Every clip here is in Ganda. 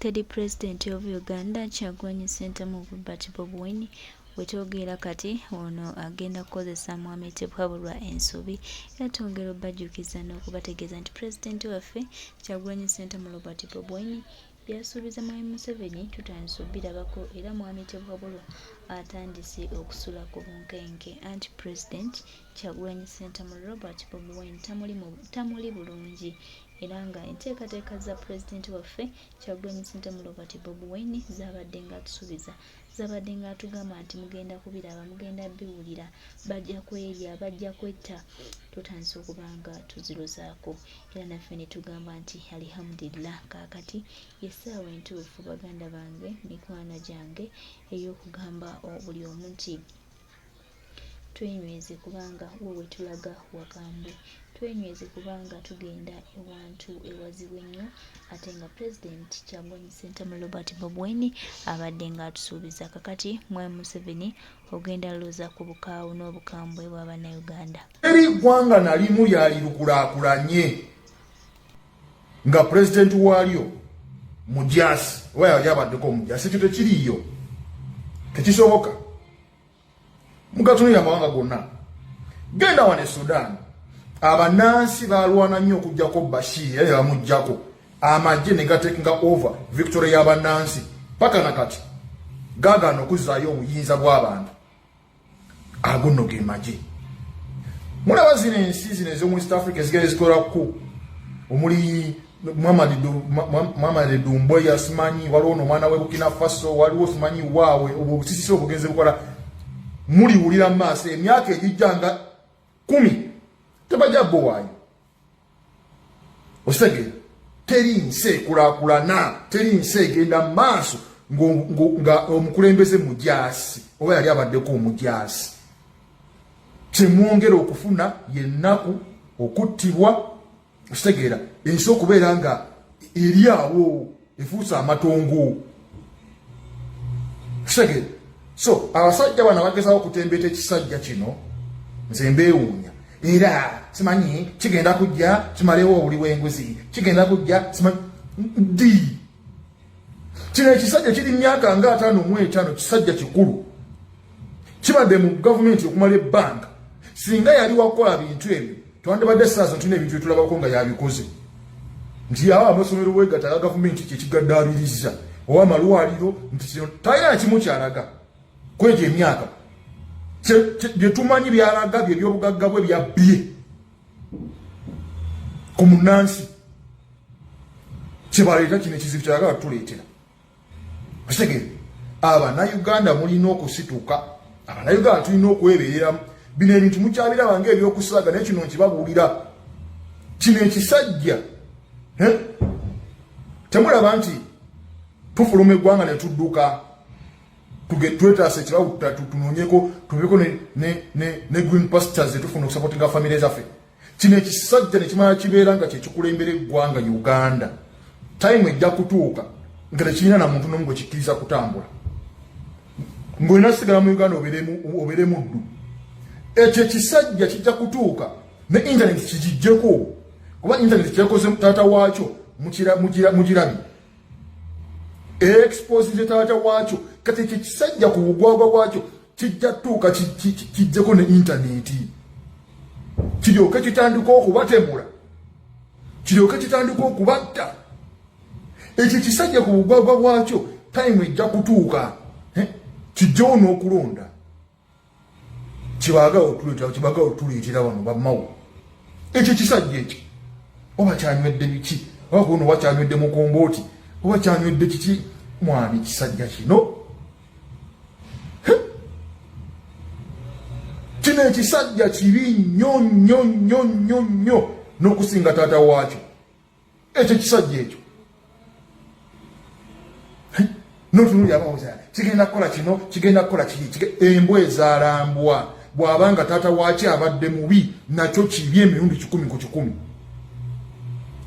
elected president of Uganda Kyagulanyi Ssentamu Robert Bob Wine wetwogera kati ono agenda kukozesa Mwami Tebwabulwa ensobi era twongera obajjukiza n'okubategeeza nti president waffe Kyagulanyi Ssentamu Robert Bob Wine byasuubiza Mwami Museveni tutandise obirabako era Mwami Tebwabulwa atandise okusula ku bunkenke anti president Kyagulanyi Ssentamu Robert Bob Wine tamuli bulungi era nga enteekateeka za president waffe Kyagulanyi Ssentamu Robert Bob Wine zabadde nga atusuubiza zabadde nga atugamba nti mugenda kubiraba mugenda biwulira bajja kwerya bajja kwetta tutandise okuba nga tuzirozaako era naffe ne tugamba nti alhamdulillah kaakati yessaawa entuufu baganda bange mikwano gyange ey'okugamba buli omu nti twenyweze kubanga wowe tulaga wakambwe twenyweze kubanga tugenda ewantu ewazibu ennyo ate nga president Kyagulanyi Ssentamu Robert Bob Wine abadde nga atusuubiza kakati Mwami Museveni ogenda loza ku bukaawu n'obukambwe bw'Abannayuganda. Eri ggwanga nalimu lyali lukulaakulanye nga president waalyo Mujaasi oba yali abaddeko Mujaasi ekyo tekiriiyo tekisoboka mugatunira amawanga gonna genda wane Sudan abanansi balwana nnyo okujjako Bashir era bamujjako amagye ne gatekinga over victory y'abanansi paka nakati gagano okuzaayo obuyinza bw'abantu agonno ge magye mulaba zino ensi zino ez'omu East Africa ezigenda zikola omuli Muhammad Doumbouya simanyi waliwo omwana we Burkina Faso waliwo simanyi waawe obusisisi obugenze bukola muliwulira mu maaso emyaka egijjanga 10 tebajja bowaayo osegera teri nsi ekulaakulana teri nsi egenda mu maaso nga omukulembeze Mujaasi oba yali abaddeko Omujaasi kyemwongera okufuna yennaku okuttibwa osegera ensi okubeera nga eri awo efuusa amatongo osegera so abasajja bano bagezaho okutembeeta ekisajja kino nze mbeewuunya era simanyi kigenda kujja kimalewo obuli bw'enguzi kigenda kujja simanyi ndi kino ekisajja kiri myaka nga 5 mu 5 kisajja kikulu kibadde mu gavumenti okumala ebbanga singa yali wakola bintu ebyo twandibadde saazo tulina ebintu byetulabako nga yabikoze nti awo amasomero weegatta ga gavumenti kyekigaddaabiriza oba amalwaliro nti talina nakimu kyalaga kwegyo emyaka byetumanyi byalaga byebyobugagga bwe byabbye ku munansi kyebaleeta kino ekizibu kyalaga batuleetera okitegere Abannayuganda mulina okusituka Abannayuganda tulina okwebeereramu bino ebintu mukyabiraba ng'ebyokusaaga naye kino nkibabuulira kino ekisajja temulaba nti tufuluma eggwanga ne tudduka twetaasa ekirabu tunoonyeko tubeko ne green pastures tufuna okusapotinga famire zaffe kino ekisajja ne kimala kibeera nga kyekikulembera eggwanga Uganda time ejja kutuuka nga tekirina na muntu n'omu gwe kikkiriza kutambula ng'olina sigala mu Uganda obeere muddu ekyo ekisajja kijja kutuuka ne internet kigijjeko kuba internet kyekoze taata waakyo mugirabi expose taata waakyo kati ekyo kisajja ku bugwagwa bwakyo kijja tuuka kijjeko ne internet kiryoke kitandika okubatemula kiryoke kitandika okubatta ekyo kisajja ku bugwagwa bwakyo time ejja kutuuka kijjawo n'okulonda kibaga otuleetera wano bamawo ekyo kisajja ekyo oba kyanywedde biki oba kuno oba kyanywedde mukombooti oba kyanywedde kiki mwami kisajja kino kino ekisajja kibi nnyo nnyo nnyo nnyo nnyo n'okusinga taata waakyo ekyo kisajja ekyo notunulya bawuza kigenda kukola kino kigenda kukola kiri embwa ezaalambwa bw'abanga taata waakyo abadde mubi nakyo kibi emirundi 10 ku 100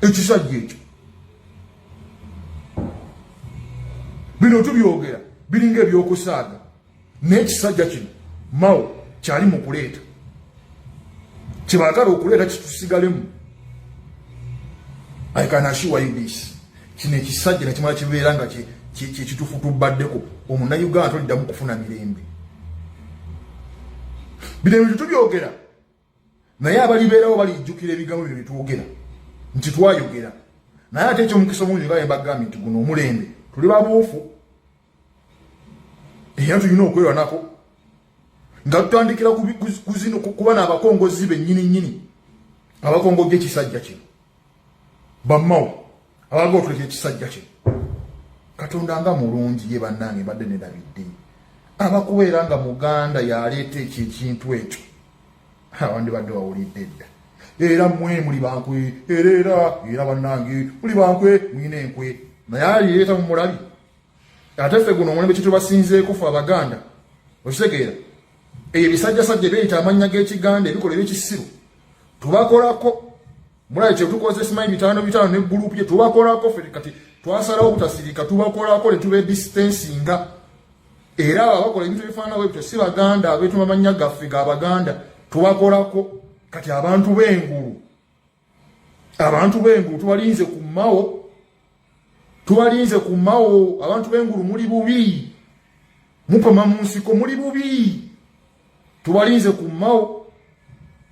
ekisajja ekyo bino tubyogera biringa ebyokusaaga naye ekisajja kino mawo kyali mu kuleeta kyebaagala okuleeta kitusigalemu I can assure you this kino ekisajja nekimala kibeera nga kituufu tubaddeko omunnayuganda toliddamu kufuna mirembe. bino ebintu tubyogera naye abalibeerawo balijjukira ebigambo byo byetwogera nti twayogera naye ate ekyomukisa omungi nga yembagambye nti guno omulembe tuli babuufu era tulina okwerwa nako nga tutandikira kuba n'abakongozi bennyini abakongoja ekisajja kino bammawo abaga otuleka ekisajja kino. Katonda nga mulungi ye bannange mbadde nerabidde abakubeera nga muganda yaleeta ekintu ekyo abandi badde bawulidde dda era mmwe muli bankwe era bannange muli bankwe mwine enkwe naye alireeta mu mulabi ate ffe guno omulembe kitubasinzeeko ffe abaganda okitegeera ebyo bisajjasajja beyita amannya g'ekiganda ebikola ebyekisiru tubakolako mulabi kyetukoze simanyi 5 ne gurupu ye tubakolako ffe kati twasalawo butasirika tubakolako ne tuba distancinga era abakola ebintu ebifaanana bwe bityo si baganda abeetuma amannya gaffe ga baganda tubakolako kati abantu b'engulu tubalinze ku mmawo abantu b'engulu muli bubi mupama mu nsiko muli bubi tubalinze ku mmawo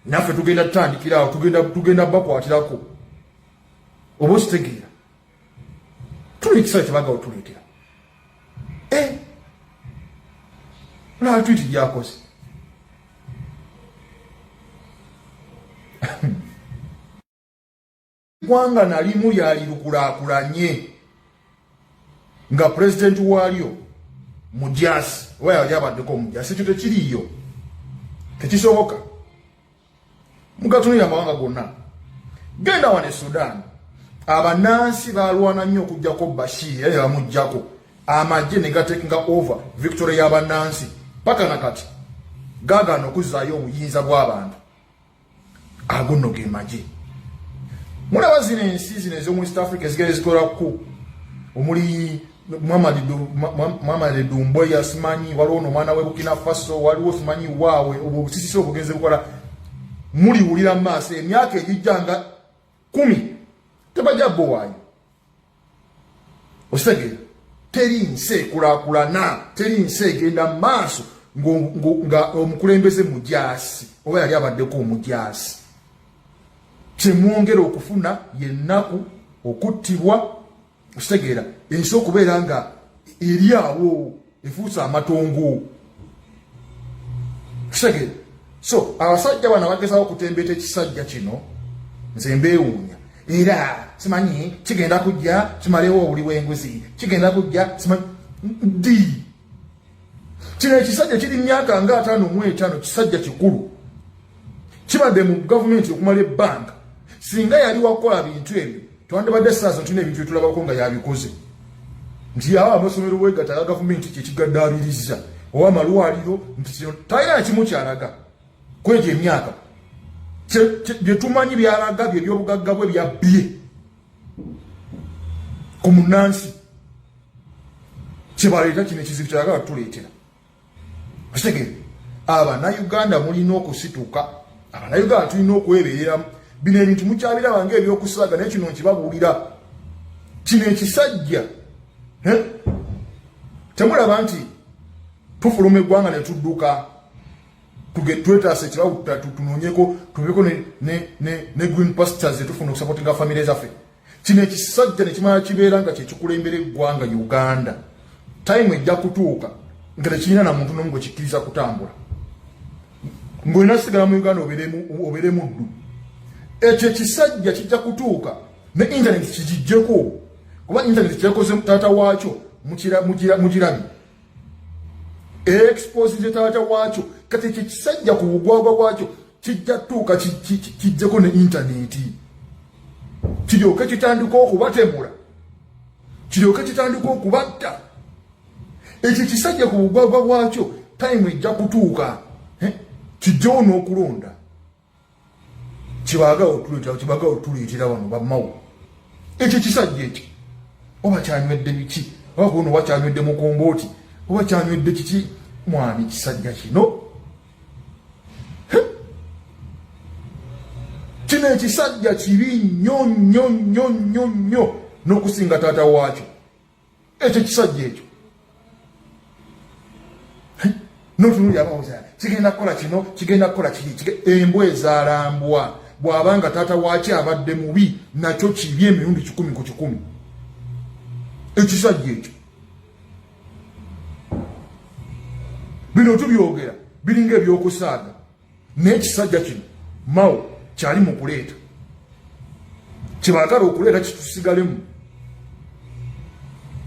naffe tugenda tutandikirawo tugenda bakwatirako oba okitegeera tuli ekisala kyebaga otuleetera olaba twiti gyakoze gwanga nalimu lyali lukulaakulanye nga pulezidenti waalyo Mujaasi oba yali abaddeko Mujaasi ekyo tekiriiyo tekisoboka mugatunira amawanga gonna genda wane Sudan abanansi balwana nnyo okujjako Bashir era bamujjako amagye ne gatekinga over victory y'abanansi paka nakati gagana okuzaayo obuyinza bw'abantu ago nno ge magye mulaba zino ensi zino ez'omu East Africa ezigere zikolako omuli Muhammad Dumbo yasimanyi waliwo n'omwana we Burkina Faso waliwo simanyi waawe obusisisi obugenze bukola muliwulira mu maaso emyaka egijjanga 10 tebajja bowaayo okitegeera teri nsi ekulaakulana teri nsi egenda mu maaso nga omukulembeze Mujaasi oba yali abaddeko Omujaasi kyemwongera okufuna yennaku okuttibwa okitegeera ensi okubeera nga eri awo efuuse amatongo okitegeera. So abasajja bano bagezaho okutembeeta ekisajja kino nze mbeewuunya era simanyi kigenda kujja kimalewo obuli bw'enguzi kigenda kujja simanyi ddi kino ekisajja kiri myaka nga 55 kisajja kikulu kibadde mu gavumenti okumala ebbanga singa yali wakola bintu ebyo twandibadde saazo tulina ebintu byetulabako nga yabikoze nti awo amasomero bwegata ga gavumenti kyekigaddaabiriza oba amalwaliro nti kino talina kimu kyalaga kwegyo emyaka byetumanyi byalaga bye byobugagga bwe byabbye ku munansi kyebaleeta kino ekizibu kyalaga batuleetera okitegeera abanayuganda mulina okusituka abanayuganda tulina okwebeereramu bino ebintu mukyabiraba ng'ebyokusaga naye kino nkibabuulira kino ekisajja temulaba nti tufuluma eggwanga ne tudduka twetaase ekirawo tunoonyeko tubeko ne green pastures etufuna okusapotinga famire zaffe kino ekisajja nekimala kibeera nga kyekikulembera eggwanga Uganda time ejja kutuuka nga tekirina na muntu n'omu gwe kikkiriza kutambula ng'olina sigala mu Uganda obeere muddu ekyo ekisajja kijja kutuuka ne internet kigijjeko kuba internet kyakoze taata waakyo mugirabye expose taata waakyo kati ekyo ekisajja ku bugwagwa bwakyo kijja tuuka kijjeko ne internet kiryoke kitandika okubatemula kiryoke kitandika okubatta ekyo ekisajja ku bugwagwa bwakyo time ejja kutuuka kijjawo n'okulonda kibaga otuleetera wano bammawo ekyo ekisajja ekyo oba kyanywedde biki oba kuno oba kyanywedde mukombooti oba kyanywedde kiki mwami kisajja kino kino ekisajja kibi nnyo nnyo nnyo nnyo nnyo n'okusinga taata waakyo. Ekyo kisajja ekyo. N'otunulira abawuza kigenda kukola kino kigenda kukola kiri. Embwa ezaalambwa bw'abanga taata waakyo abadde mubi nakyo kibi emirundi 10 ku 100. Ekisajja ekyo. Bino tubyogera biringa ebyokusaaga. N'ekisajja kino Mao kyali mu kuleeta. Kibaagala okuleeta kitusigalemu.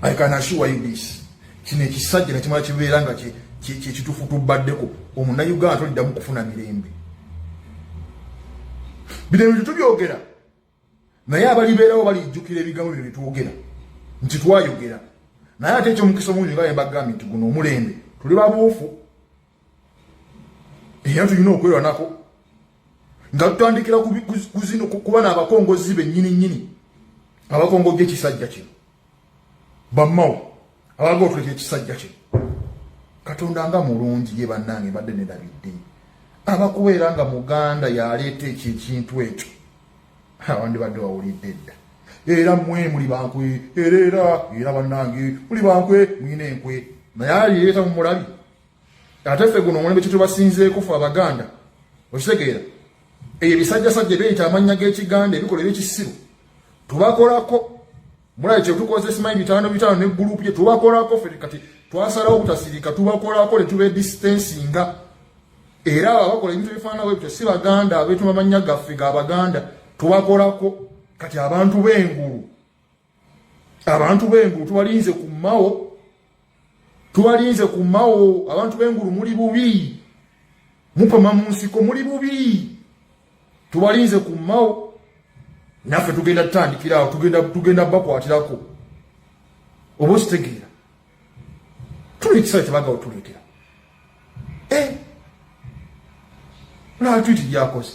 I can assure you this. Kino ekisajja nekimala kibeera nga kituufu tubaddeko omunnayuganda toliddamu kufuna mirembe. Bino ebintu tubyogera naye abalibeerawo balijjukira ebigambo bino byetwogera nti twayogera. Naye ate ekyomukisa omungi nga mbagambye nti guno omulembe tuli babuufu era tulina okwerwa nako nga tutandikira kuba n'abakongozi bennyini abakongozi ekisajja kino bammawo abaga otuleka ekisajja kino. Katonda nga mulungi ye bannange mbadde nerabidde abakubeera nga Muganda yaleeta ekintu ekyo abandi badde bawulidde dda. Era mmwe muli bankwe era bannange muli bankwe mwina enkwe naye alireeta mu mulabi. Ate ffe guno omulembe kyetubasinzeeko ffe Abaganda okitegeera eyo ebisajjasajja byeyita amannya g'Ekiganda ebikola eby'ekisiru tubakolako. Mulabe kyetukoze simanyi 5 ne gurupu ye tubakolako ffe kati twasalawo obutasirika tubakolako ne tuba distancinga. Era abakola ebintu ebifaanana bwebityo si Baganda abeetuma amannya gaffe ga Baganda tubakolako. Kati abantu b'engulu tubalinze ku Mao. Abantu b'engulu muli bubi mupama mu nsiko muli bubi tubalinze ku Mao. Naffe tugenda tutandikirawo tugenda bakwatirako oba okitegeera tuli ekisale kyebaga otuleetera. Lwaki twiti gyakoze